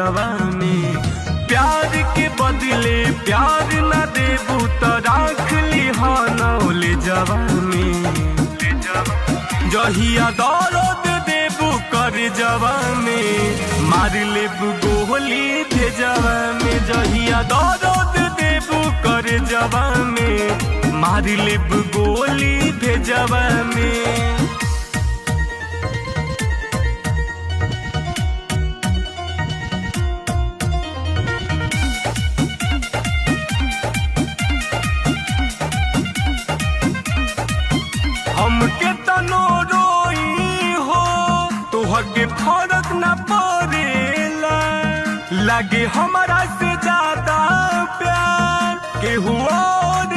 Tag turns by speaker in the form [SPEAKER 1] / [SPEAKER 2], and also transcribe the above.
[SPEAKER 1] जवा में। प्यार के बदले प्यार न देबू तो राख लिहा नौले जवा में। जहिया दर्द देबू कर जवा में मार लेबू गोली भेजवा में। जहिया दर्द देबू कर जवा में मार लेबू गोली भेजवा में। हमके तनो रोई हो तोहके फर्क न पड़ेला। लागे हमारा से ज्यादा प्यार केहू और